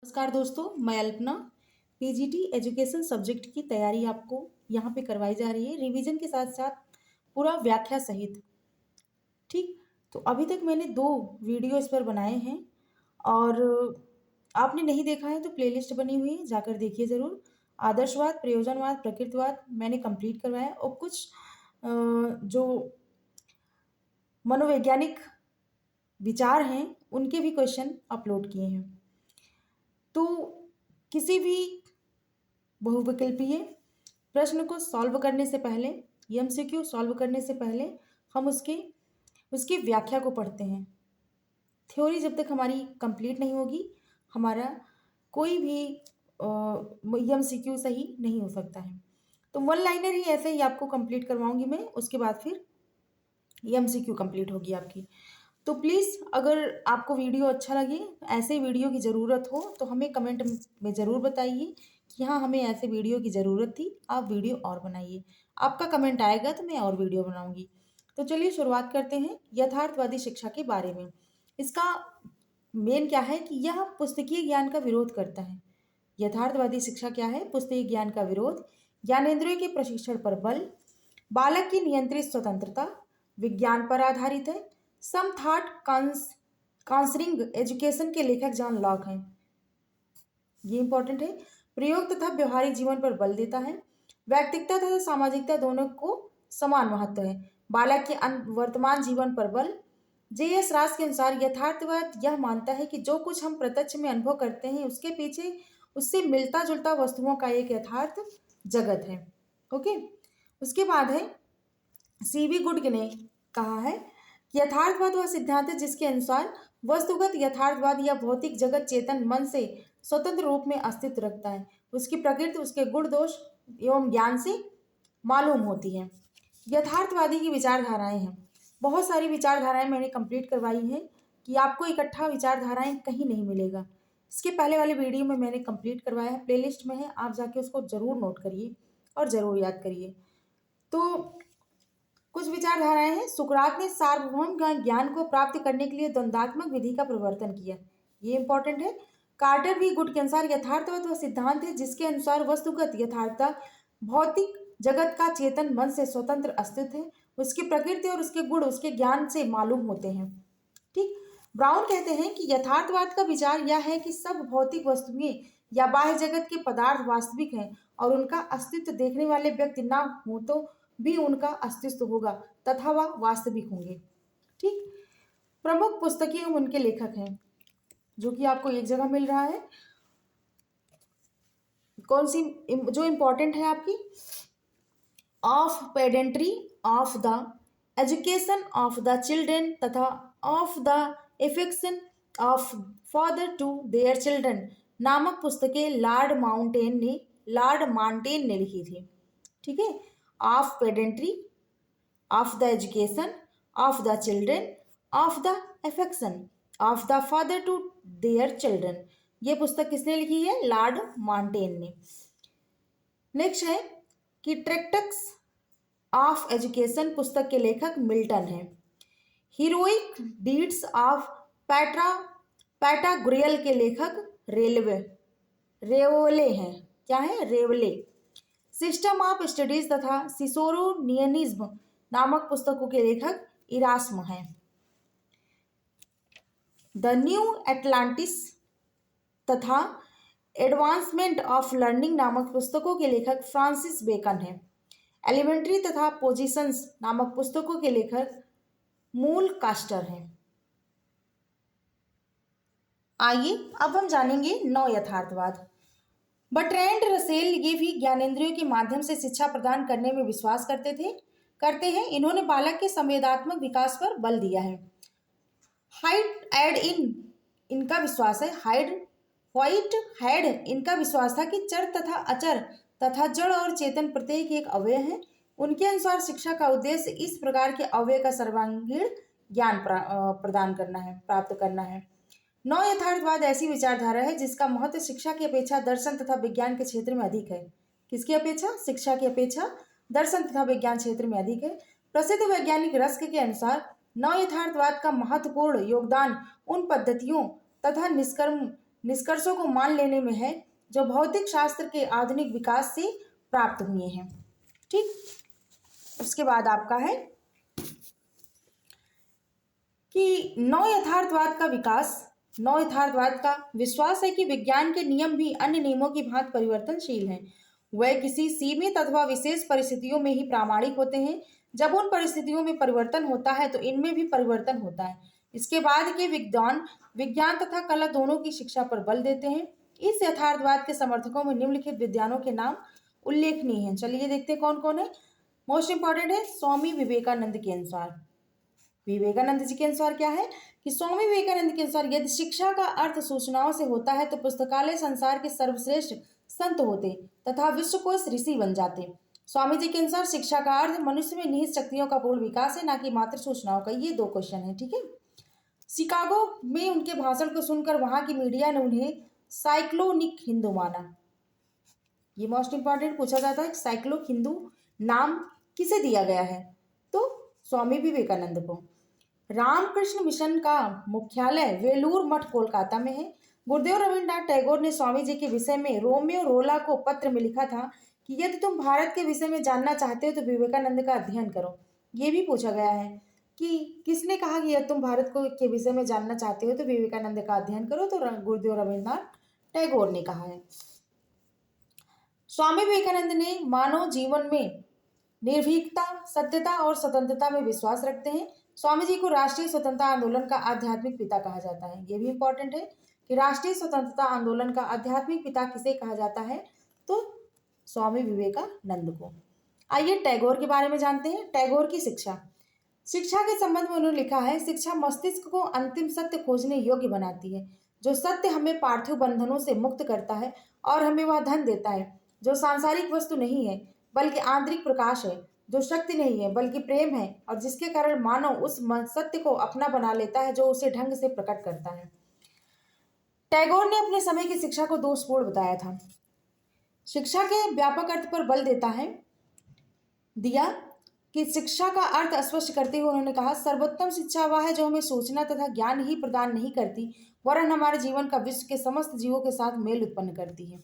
नमस्कार दोस्तों, मैं अल्पना। पीजीटी एजुकेशन सब्जेक्ट की तैयारी आपको यहाँ पे करवाई जा रही है रिवीजन के साथ साथ पूरा व्याख्या सहित। ठीक, तो अभी तक मैंने 2 वीडियो इस पर बनाए हैं और आपने नहीं देखा है तो प्लेलिस्ट बनी हुई है, जाकर देखिए ज़रूर। आदर्शवाद, प्रयोजनवाद, प्रकृतिवाद मैंने कंप्लीट करवाया है और कुछ जो मनोवैज्ञानिक विचार हैं उनके भी क्वेश्चन अपलोड किए हैं। तो किसी भी बहुविकल्पीय प्रश्न को सॉल्व करने से पहले, एमसीक्यू सॉल्व करने से पहले हम उसकी व्याख्या को पढ़ते हैं। थ्योरी जब तक हमारी कंप्लीट नहीं होगी, हमारा कोई भी एमसीक्यू सही नहीं हो सकता है। तो वन लाइनर ही ऐसे ही आपको कंप्लीट करवाऊंगी मैं, उसके बाद फिर एमसीक्यू कंप्लीट होगी आपकी। तो प्लीज़ अगर आपको वीडियो अच्छा लगे, ऐसे वीडियो की ज़रूरत हो तो हमें कमेंट में ज़रूर बताइए कि हाँ हमें ऐसे वीडियो की ज़रूरत थी, आप वीडियो और बनाइए। आपका कमेंट आएगा तो मैं और वीडियो बनाऊंगी। तो चलिए शुरुआत करते हैं यथार्थवादी शिक्षा के बारे में। इसका मेन क्या है कि यह पुस्तकीय ज्ञान का विरोध करता है। यथार्थवादी शिक्षा क्या है? पुस्तकीय ज्ञान का विरोध, ज्ञानेंद्रियों के प्रशिक्षण पर बल, बालक की नियंत्रित स्वतंत्रता, विज्ञान पर आधारित है। सम थॉट काउंसलिंग एजुकेशन के लेखक जॉन लॉक हैं। ये इंपॉर्टेंट है। प्रयोग तथा व्यवहारिक जीवन पर बल देता है। व्यक्तिगता तथा सामाजिकता दोनों को समान महत्व है। बालक के वर्तमान जीवन पर बल। जे.एस. रास के अनुसार यथार्थवाद यह मानता है कि जो कुछ हम प्रत्यक्ष में अनुभव करते हैं उसके पीछे उससे मिलता जुलता वस्तुओं का एक यथार्थ जगत है। ओके, उसके बाद है सीबी गुड ने कहा है कि यथार्थवाद वह सिद्धांत है जिसके अनुसार वस्तुगत यथार्थवाद या भौतिक जगत चेतन मन से स्वतंत्र रूप में अस्तित्व रखता है। उसकी प्रकृति उसके गुण दोष एवं ज्ञान से मालूम होती है। यथार्थवादी की विचारधाराएं हैं। बहुत सारी विचारधाराएं मैंने कंप्लीट करवाई हैं कि आपको इकट्ठा विचारधाराएं कहीं नहीं मिलेगा। इसके पहले वाले वीडियो में मैंने कंप्लीट करवाया है, प्लेलिस्ट में है, आप जाके उसको जरूर नोट करिए और जरूर याद करिए। तो कुछ विचारधाराएं हैं। सुकरात ने सार्वभौम ज्ञान को प्राप्त करने के लिए द्वंद्वात्मक विधि का प्रवर्तन किया। ये इंपॉर्टेंट है। कार्टर भी गुड के अनुसार यथार्थवाद वह सिद्धांत है जिसके अनुसार वस्तुगत यथार्थता भौतिक जगत का चेतन मन से स्वतंत्र अस्तित्व है। उसकी प्रकृति और उसके गुण उसके ज्ञान से मालूम होते हैं। ठीक, ब्राउन कहते हैं कि यथार्थवाद का विचार यह है कि सब भौतिक वस्तुएं या बाह्य जगत के पदार्थ वास्तविक हैं और उनका अस्तित्व देखने वाले व्यक्ति ना हो तो भी उनका अस्तित्व होगा तथा वह वास्तविक होंगे। ठीक, प्रमुख पुस्तकें एवं उनके लेखक हैं जो कि आपको एक जगह मिल रहा है। कौन सी जो इंपॉर्टेंट है आपकी? Of pedantry of the education of the children तथा of the affection of father to their children नामक पुस्तकें लॉर्ड माउंटेन ने लिखी थी। ठीक है, of pedantry, of the education, of the children, of the affection of the father to their children, ये पुस्तक किसने लिखी है? लॉर्ड माउंटेन ने। नेक्स्ट है कि ट्रैक्ट्स ऑफ एजुकेशन पुस्तक के लेखक मिल्टन है। हीरोइक डीड्स ऑफ पैटागोरियल के लेखक रेवले हैं। क्या है? रेवले। सिस्टम ऑफ स्टडीज तथा सिसोरोनियनिज्म नामक पुस्तकों के लेखक इरास्म हैं। द न्यू एटलांटिस तथा एडवांसमेंट ऑफ लर्निंग नामक पुस्तकों के लेखक फ्रांसिस बेकन हैं। एलिमेंट्री तथा पोजीशंस नामक पुस्तकों के लेखक मूल कास्टर हैं। आइए अब हम जानेंगे नौ यथार्थवाद। बर्ट्रैंड रसेल ये भी ज्ञानेंद्रियों के माध्यम से शिक्षा प्रदान करने में विश्वास करते हैं। इन्होंने बालक के संवेदात्मक विकास पर बल दिया है। हाइट एड इनका विश्वास है व्हाइट हेड इनका विश्वास था कि चर तथा अचर तथा जड़ और चेतन प्रत्येक एक अवयव है। उनके अनुसार शिक्षा का उद्देश्य इस प्रकार के अवयव का सर्वांगीण ज्ञान प्राप्त करना है। नौ यथार्थवाद ऐसी विचारधारा है जिसका महत्व शिक्षा की अपेक्षा दर्शन तथा विज्ञान के क्षेत्र में अधिक है। किसकी अपेक्षा? शिक्षा की अपेक्षा दर्शन तथा विज्ञान क्षेत्र में अधिक है। प्रसिद्ध वैज्ञानिक रस्क के अनुसार नौ यथार्थवाद का महत्वपूर्ण योगदान उन पद्धतियों तथा निष्कर्षों को मान लेने में है जो भौतिक शास्त्र के आधुनिक विकास से प्राप्त हुए हैं। ठीक, उसके बाद आपका है कि नव यथार्थवाद का विकास। नव यथार्थवाद का विश्वास है कि विज्ञान के नियम भी अन्य नियमों की भांति परिवर्तनशील हैं। वह किसी सीमित अथवा विशेष परिस्थितियों में ही प्रामाणिक होते हैं। जब उन परिस्थितियों में परिवर्तन होता है तो इनमें भी परिवर्तन होता है। इसके बाद के विद्वान विज्ञान तथा कला दोनों की शिक्षा पर बल देते हैं। इस यथार्थवाद के समर्थकों में निम्नलिखित विद्वानों के नाम उल्लेखनीय हैं। चलिए देखते हैं कौन कौन है। मोस्ट इंपॉर्टेंट है स्वामी विवेकानंद के अनुसार। विवेकानंद जी के अनुसार क्या है कि स्वामी विवेकानंद के अनुसार यदि शिक्षा का अर्थ सूचनाओं से होता है तो पुस्तकालय संसार के सर्वश्रेष्ठ संत होते तथा विश्वकोश ऋषि बन जाते। स्वामी जी के अनुसार शिक्षा का अर्थ मनुष्य में निहित शक्तियों का पूर्ण विकास है, ना कि मात्र सूचनाओं का। ये 2 क्वेश्चन है। ठीक है। शिकागो में उनके भाषण को सुनकर वहां की मीडिया ने उन्हें साइक्लोनिक हिंदू माना। ये मोस्ट इंपॉर्टेंट पूछा जाता है, साइक्लो हिंदू नाम किसे दिया गया है? तो स्वामी विवेकानंद को। रामकृष्ण मिशन का मुख्यालय वेलूर मठ कोलकाता में है। गुरुदेव रविन्द्रनाथ टैगोर ने स्वामी जी के विषय में रोमियो रोला को पत्र में लिखा था कि यदि तुम भारत के विषय में जानना चाहते हो तो विवेकानंद का अध्ययन करो। ये भी पूछा गया है कि किसने कहा कि यदि तुम भारत को के विषय में जानना चाहते हो तो विवेकानंद का अध्ययन करो, तो गुरुदेव रविन्द्रनाथ टैगोर ने कहा है। स्वामी विवेकानंद ने मानव जीवन में निर्भीकता, सत्यता और स्वतंत्रता में विश्वास रखते हैं। स्वामी जी को राष्ट्रीय स्वतंत्रता आंदोलन का आध्यात्मिक पिता कहा जाता है। ये भी इंपॉर्टेंट है कि राष्ट्रीय स्वतंत्रता आंदोलन का आध्यात्मिक पिता किसे कहा जाता है? तो स्वामी विवेकानंद को। आइए टैगोर के बारे में जानते हैं। टैगोर की शिक्षा। शिक्षा के संबंध में उन्होंने लिखा है, शिक्षा मस्तिष्क को अंतिम सत्य खोजने योग्य बनाती है। जो सत्य हमें पार्थिव बंधनों से मुक्त करता है और हमें वह धन देता है जो सांसारिक वस्तु नहीं है बल्कि आंतरिक प्रकाश है, जो शक्ति नहीं है बल्कि प्रेम है और जिसके कारण मानव उस सत्य को अपना बना लेता है जो उसे ढंग से प्रकट करता है। टैगोर ने अपने समय की शिक्षा को दोषपूर्ण बताया था। शिक्षा के व्यापक अर्थ पर बल दिया कि शिक्षा का अर्थ स्पष्ट करते हुए उन्होंने कहा, सर्वोत्तम शिक्षा वह है जो हमें सूचना तथा ज्ञान ही प्रदान नहीं करती वरन हमारे जीवन का विश्व के समस्त जीवों के साथ मेल उत्पन्न करती है।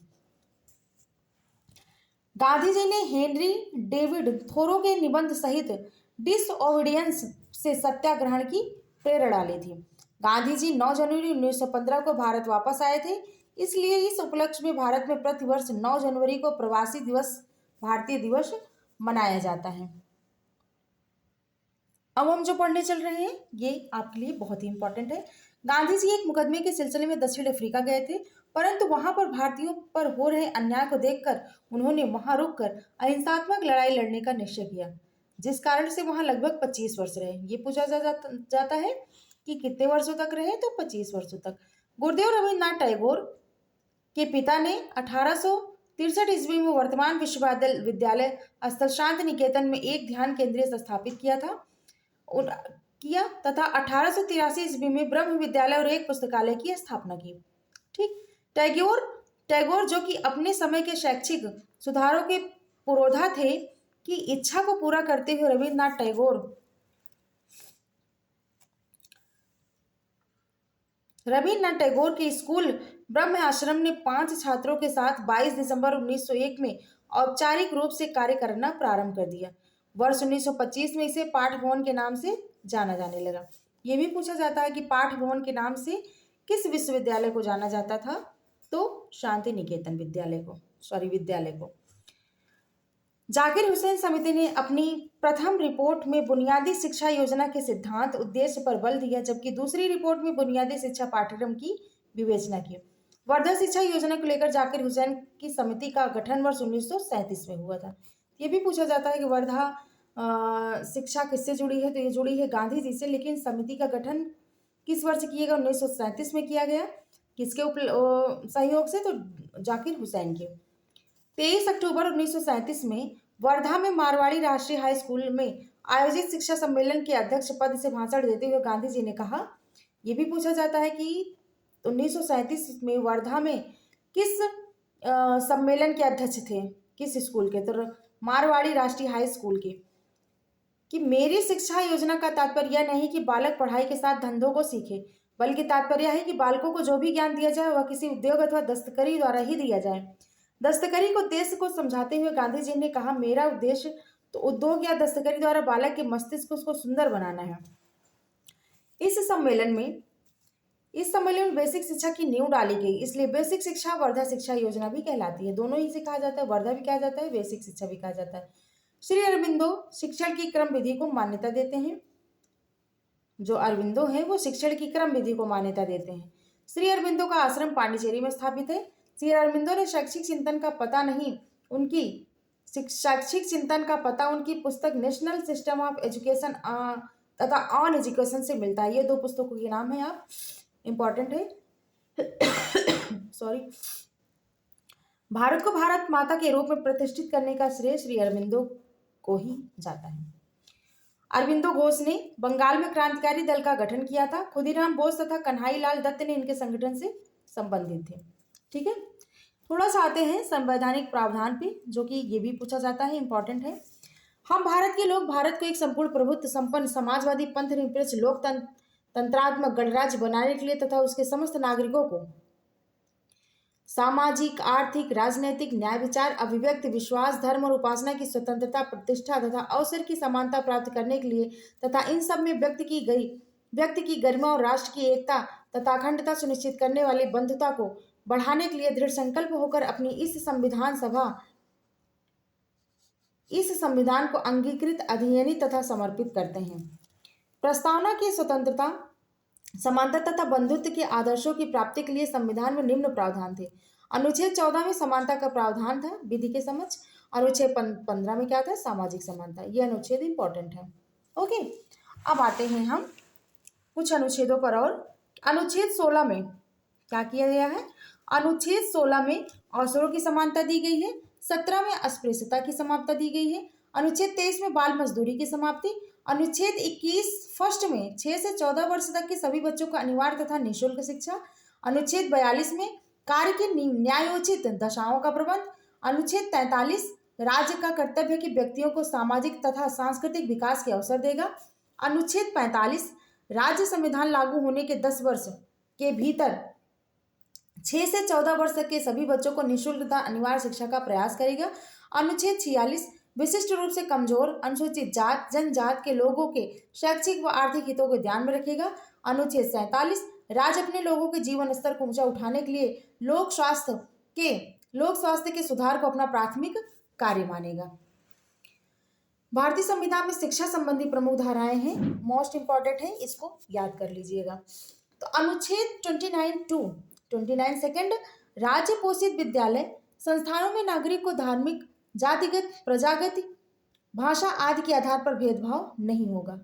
गांधी जी ने हेनरी डेविड थोरो के निबंध सहित डिसओबीडियंस से सत्याग्रहण की प्रेरणा ली थी। गांधी जी 9 जनवरी 1915 को भारत वापस आए थे, इसलिए इस उपलक्ष्य में भारत में प्रतिवर्ष 9 जनवरी को प्रवासी दिवस, भारतीय दिवस मनाया जाता है। अब हम जो पढ़ने चल रहे हैं ये आपके लिए बहुत ही इंपॉर्टेंट है। गांधी जी एक मुकदमे के सिलसिले में दक्षिण अफ्रीका गए थे, परंतु वहां पर भारतीयों पर हो रहे अन्याय को देखकर उन्होंने वहां रुककर अहिंसात्मक लड़ाई लड़ने का निश्चय किया, जिस कारण से वहां लगभग 25 वर्ष रहे। ये पूछा जाता है कि कितने वर्षों तक रहे, तो 25 वर्षों तक। गुरुदेव रविन्द्रनाथ टैगोर के पिता ने 1863 ईस्वी में वर्तमान विश्वविद्यालय स्थल शांति निकेतन में एक ध्यान केंद्र स्थापित किया तथा 1883 ईस्वी में ब्रह्म विद्यालय और एक पुस्तकालय की स्थापना की। ठीक। टैगोर जो कि अपने समय के शैक्षिक सुधारों के पुरोधा थे की इच्छा को पूरा करते हुए रविन्द्रनाथ टैगोर के स्कूल ब्रह्म आश्रम ने 5 छात्रों के साथ 22 दिसंबर 1901 में औपचारिक रूप से कार्य करना प्रारंभ कर दिया। वर्ष 1925 में इसे पाठ भवन के नाम से जाना जाने लगा। यह भी पूछा जाता है कि पाठ भवन के नाम से किस विश्वविद्यालय को जाना जाता था, तो शांति निकेतन विद्यालय को। जाकिर हुसैन समिति ने अपनी प्रथम रिपोर्ट में बुनियादी शिक्षा योजना के सिद्धांत उद्देश्य पर बल दिया, जबकि दूसरी रिपोर्ट में बुनियादी शिक्षा पाठ्यक्रम की विवेचना की। वर्धा शिक्षा योजना को लेकर जाकिर हुसैन की समिति का गठन वर्ष 1937 में हुआ था। ये भी पूछा जाता है कि वर्धा शिक्षा किससे जुड़ी है, तो ये जुड़ी है गांधी जी से, लेकिन समिति का गठन किस वर्ष किया गया? 1937 में किया गया। किसके सहयोग से? तो जाकिर हुसैन के। 23 अक्टूबर 1937 में वर्धा में मारवाड़ी राष्ट्रीय हाई स्कूल में आयोजित शिक्षा सम्मेलन के अध्यक्ष पद से भाषण देते हुए गांधी जी ने कहा, यह भी पूछा जाता है कि 1937 में वर्धा में किस सम्मेलन के अध्यक्ष थे, किस स्कूल के? तो मारवाड़ी राष्ट्रीय हाई स्कूल के। कि मेरी शिक्षा योजना का तात्पर्य यह नहीं कि बालक पढ़ाई के साथ धंधों को सीखे, बल्कि तात्पर्य है कि बालकों को जो भी ज्ञान दिया जाए वह किसी उद्योग अथवा दस्तकारी द्वारा ही दिया जाए। दस्तकारी को उद्देश्य को समझाते हुए गांधी जी ने कहा, मेरा उद्देश्य तो उद्योग या दस्तकारी द्वारा बालक के मस्तिष्क को उसको सुंदर बनाना है। इस सम्मेलन में बेसिक शिक्षा की नींव डाली गई, इसलिए बेसिक शिक्षा वर्धा शिक्षा योजना भी कहलाती है। दोनों ही से कहा जाता है, वर्धा भी कहा जाता है, बेसिक शिक्षा भी कहा जाता है। श्री अरविंदो शिक्षण की क्रम विधि को मान्यता देते हैं। जो अरविंदो है वो शिक्षण की क्रम विधि को मान्यता देते हैं। श्री अरविंदो का आश्रम पांडिचेरी में स्थापित है। श्री अरविंदो ने शैक्षिक चिंतन का पता उनकी पुस्तक नेशनल सिस्टम ऑफ एजुकेशन तथा ऑन एजुकेशन से मिलता है। ये दो पुस्तकों के नाम है, आप इंपॉर्टेंट है। सॉरी। भारत को भारत माता के रूप में प्रतिष्ठित करने का श्रेय श्री अरविंदो को ही जाता है। अरविंदो घोष ने बंगाल में क्रांतिकारी दल का गठन किया था। खुदीराम बोस तथा कन्हई लाल दत्त ने इनके संगठन से संबंधित थे। ठीक है, थोड़ा सा आते हैं संवैधानिक प्रावधान पे, जो कि ये भी पूछा जाता है, इंपॉर्टेंट है। हम भारत के लोग भारत को एक संपूर्ण प्रभुत्व संपन्न समाजवादी पंथ निरपेक्ष लोकतंत्रात्मक गणराज्य बनाने के लिए तथा उसके समस्त नागरिकों को सामाजिक, आर्थिक, राजनैतिक, न्याय विचार, अभिव्यक्ति, विश्वास, धर्म और उपासना की स्वतंत्रता, प्रतिष्ठा तथा अवसर की समानता प्राप्त करने के लिए तथा इन सब में व्यक्ति की गरिमा और राष्ट्र की एकता तथा अखंडता सुनिश्चित करने वाली बंधुता को बढ़ाने के लिए दृढ़ संकल्प होकर अपनी इस संविधान को अंगीकृत, अधिनियमित तथा समर्पित करते हैं। प्रस्तावना की स्वतंत्रता, समानता तथा बंधुत्व के आदर्शों की प्राप्ति के लिए संविधान में निम्न प्रावधान थे। अनुच्छेद 14 में समानता का प्रावधान था विधि के समक्ष। अनुच्छेद 15 में क्या था? सामाजिक समानता। ये अनुच्छेद इंपॉर्टेंट है। ओके, अब आते हैं हम कुछ अनुच्छेदों पर। और अनुच्छेद 16 में क्या किया गया है? अनुच्छेद 16 में अवसरों की समानता दी गई है। 17 में अस्पृश्यता की समानता दी गई है। अनुच्छेद 23 में बाल मजदूरी की समाप्ति। अनुच्छेद 21 फर्स्ट में 6 से 14 वर्ष तक के सभी बच्चों को अनिवार्य तथा निःशुल्क शिक्षा। अनुच्छेद 42 में कार्य के न्यायोचित दशाओं का प्रबंध। अनुच्छेद 43 राज्य का कर्तव्य है कि व्यक्तियों को सामाजिक तथा सांस्कृतिक विकास के अवसर देगा। अनुच्छेद 45 राज्य संविधान लागू होने के 10 वर्ष के भीतर 6 से 14 वर्ष तक के सभी बच्चों को निःशुल्क तथा अनिवार्य शिक्षा का प्रयास करेगा। अनुच्छेद 46 विशिष्ट रूप से कमजोर, अनुसूचित जात, जनजात के लोगों के शैक्षिक व आर्थिक हितों को ध्यान में रखेगा। अनुच्छेद 47 राज्य अपने लोगों के जीवन स्तर को ऊंचा उठाने के लिए लोक स्वास्थ्य के सुधार को अपना प्राथमिक कार्य मानेगा। भारतीय संविधान में शिक्षा संबंधी प्रमुख धाराएं हैं, मोस्ट इंपॉर्टेंट है, इसको याद कर लीजिएगा। तो अनुच्छेद 29 सेकंड, राज्य पोषित विद्यालय संस्थानों में नागरिक को धार्मिक, जातिगत, प्रजागत, भाषा आदि के आधार पर भेदभाव नहीं होगा।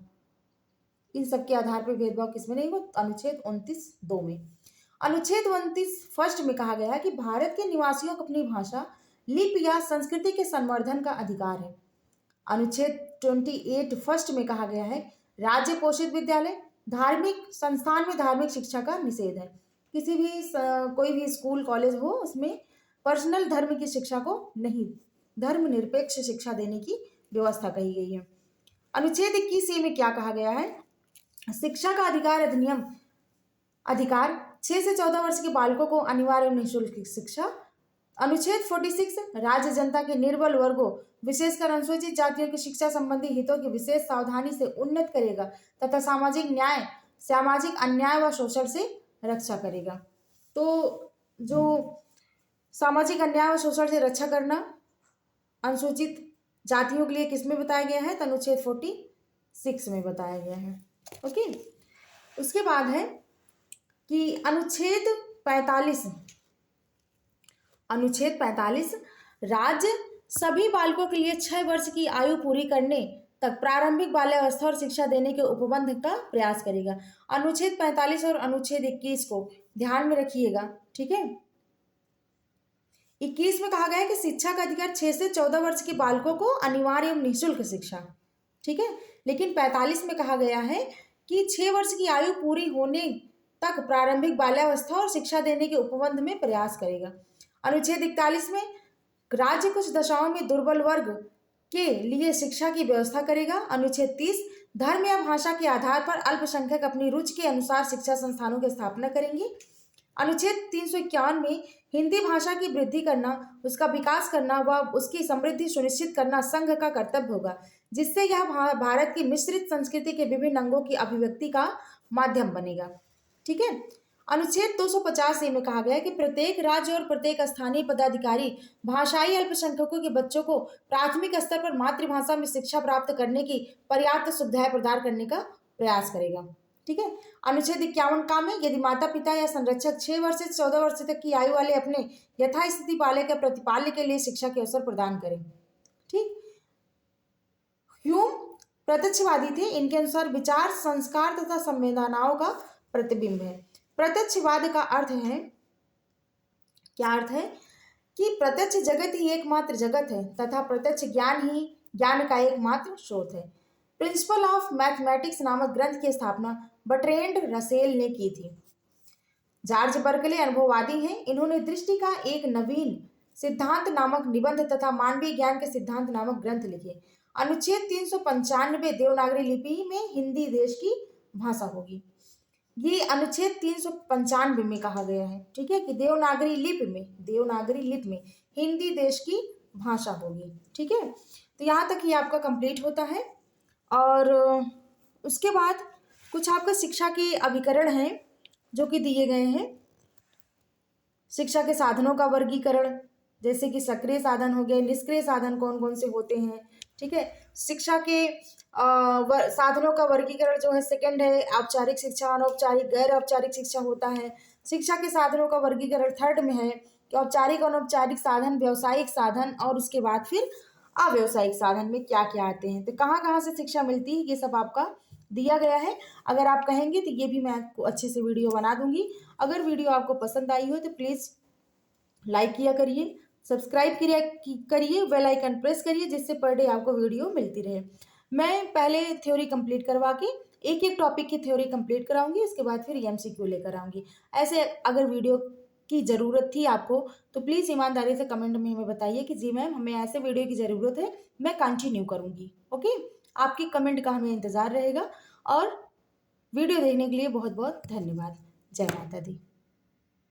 इन सब के आधार पर भेदभाव किसमें नहीं होगा? अनुच्छेद 29(2) में। अनुच्छेद 29 फर्स्ट में कहा गया है कि भारत के निवासियों को अपनी भाषा, लिपि या संस्कृति के संवर्धन का अधिकार है। अनुच्छेद 28 फर्स्ट में कहा गया है राज्य पोषित विद्यालय, धार्मिक संस्थान में धार्मिक शिक्षा का निषेध है। किसी भी कोई भी स्कूल कॉलेज हो उसमें पर्सनल धर्म की शिक्षा को नहीं, धर्मनिरपेक्ष शिक्षा देने की व्यवस्था कही गई है। अनुच्छेद 21 में क्या कहा गया है? शिक्षा का अधिकार 6 से 14 वर्ष के बालकों को अनिवार्य एवं निःशुल्क शिक्षा। अनुच्छेद 46 राज्य जनता के निर्बल वर्गों विशेषकर अनुसूचित जातियों की शिक्षा संबंधी हितों की विशेष सावधानी से उन्नत करेगा तथा सामाजिक अन्याय व शोषण से रक्षा करेगा। तो जो सामाजिक अन्याय व शोषण से रक्षा करना अनुसूचित जातियों के लिए किसमें बताया गया है? तो अनुच्छेद 46 में बताया गया है। ओके, उसके बाद है कि अनुच्छेद 45 राज्य सभी बालकों के लिए 6 वर्ष की आयु पूरी करने तक प्रारंभिक बाल्यावस्था और शिक्षा देने के उपबंध का प्रयास करेगा। अनुच्छेद 45 और अनुच्छेद 21 को ध्यान में रखिएगा। ठीक है, 21 में कहा गया है कि शिक्षा का अधिकार 6 से 14 वर्ष के बालकों को अनिवार्य एवं निःशुल्क शिक्षा। ठीक है, लेकिन 45 में कहा गया है कि 6 वर्ष की आयु पूरी होने तक प्रारंभिक बाल्यावस्था और शिक्षा देने के उपबंध में प्रयास करेगा। अनुच्छेद 41 में राज्य कुछ दशाओं में दुर्बल वर्ग के लिए शिक्षा की व्यवस्था करेगा। अनुच्छेद 30 धर्म या भाषा के आधार पर अल्पसंख्यक अपनी रुचि के अनुसार शिक्षा संस्थानों की स्थापना करेंगे। अनुच्छेद 351 में हिंदी भाषा की वृद्धि करना, उसका विकास करना व उसकी समृद्धि सुनिश्चित करना संघ का कर्तव्य होगा, जिससे यह भारत की मिश्रित संस्कृति के विभिन्न अंगों की अभिव्यक्ति का माध्यम बनेगा। ठीक है। अनुच्छेद 250 में कहा गया है कि प्रत्येक राज्य और प्रत्येक स्थानीय पदाधिकारी भाषाई अल्पसंख्यकों के बच्चों को प्राथमिक स्तर पर मातृभाषा में शिक्षा प्राप्त करने की पर्याप्त सुविधाएं प्रदान करने का प्रयास करेगा। ठीक है। अनुच्छेद 51 का में यदि माता पिता या संरक्षक 6 वर्ष से 14 वर्ष तक की आयु वाले अपने यथास्थिति बालक या प्रतिपाल्य के लिए शिक्षा के अवसर प्रदान करें। ठीक। ह्यूम प्रत्यक्षवादी थे। इनके अनुसार विचार संस्कार तथा संवेदनाओं का प्रतिबिंब है। प्रत्यक्षवाद का अर्थ है, क्या अर्थ है कि प्रत्यक्ष जगत ही एकमात्र जगत है तथा प्रत्यक्ष ज्ञान ही ज्ञान का एकमात्र स्रोत है। प्रिंसिपल ऑफ मैथमेटिक्स नामक ग्रंथ की स्थापना बर्ट्रैंड रसेल ने की थी। जॉर्ज बर्कले अनुभववादी हैं। इन्होंने दृष्टि का एक नवीन सिद्धांत नामक निबंध तथा मानवीय ज्ञान के सिद्धांत नामक ग्रंथ लिखे। अनुच्छेद 395 देवनागरी लिपि में हिंदी देश की भाषा होगी। ये अनुच्छेद 395 में कहा गया है। ठीक है, कि देवनागरी लिपि में हिंदी देश की भाषा होगी। ठीक है, तो यहाँ तक ये आपका कंप्लीट होता है। और उसके बाद कुछ आपका शिक्षा के अभिकरण हैं जो कि दिए गए हैं। शिक्षा के साधनों का वर्गीकरण, जैसे कि सक्रिय साधन हो गए, निष्क्रिय साधन कौन कौन से होते हैं। ठीक है, शिक्षा के साधनों का वर्गीकरण जो है सेकंड है औपचारिक शिक्षा, अनौपचारिक, गैर औपचारिक शिक्षा होता है। शिक्षा के साधनों का वर्गीकरण थर्ड में है कि औपचारिक, अनौपचारिक साधन, व्यावसायिक साधन और उसके बाद फिर अव्यावसायिक साधन में क्या क्या आते हैं, तो कहाँ कहाँ से शिक्षा मिलती है, ये सब आपका दिया गया है। अगर आप कहेंगे तो ये भी मैं आपको अच्छे से वीडियो बना दूंगी। अगर वीडियो आपको पसंद आई हो तो प्लीज़ लाइक किया करिए, सब्सक्राइब करिए, बेल आइकन प्रेस करिए, जिससे पर डे आपको वीडियो मिलती रहे। मैं पहले थ्योरी कंप्लीट करवा के एक एक टॉपिक की थ्योरी कंप्लीट कराऊंगी, उसके बाद फिर एमसीक्यू लेकर आऊंगी। ऐसे अगर वीडियो की ज़रूरत थी आपको तो प्लीज़ ईमानदारी से कमेंट में हमें बताइए कि जी मैम हमें ऐसे वीडियो की ज़रूरत है, मैं कंटिन्यू करूँगी। ओके, आपकी कमेंट का हमें इंतज़ार रहेगा। और वीडियो देखने के लिए बहुत बहुत धन्यवाद। जय माता दी।